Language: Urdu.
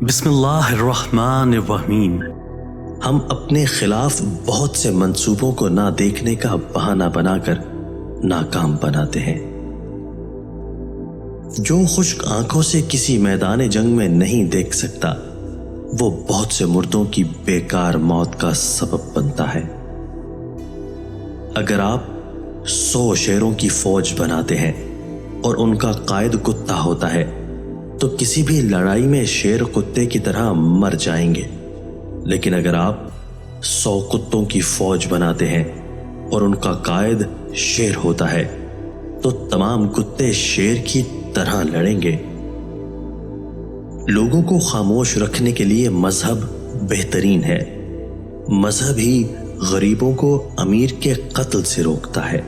بسم اللہ الرحمن الرحیم۔ ہم اپنے خلاف بہت سے منصوبوں کو نہ دیکھنے کا بہانہ بنا کر ناکام بناتے ہیں۔ جو خشک آنکھوں سے کسی میدان جنگ میں نہیں دیکھ سکتا، وہ بہت سے مردوں کی بیکار موت کا سبب بنتا ہے۔ اگر آپ 100 شیروں کی فوج بناتے ہیں اور ان کا قائد کتا ہوتا ہے تو کسی بھی لڑائی میں شیر کتے کی طرح مر جائیں گے، لیکن اگر آپ 100 کتوں کی فوج بناتے ہیں اور ان کا قائد شیر ہوتا ہے تو تمام کتے شیر کی طرح لڑیں گے۔ لوگوں کو خاموش رکھنے کے لیے مذہب بہترین ہے۔ مذہب ہی غریبوں کو امیر کے قتل سے روکتا ہے۔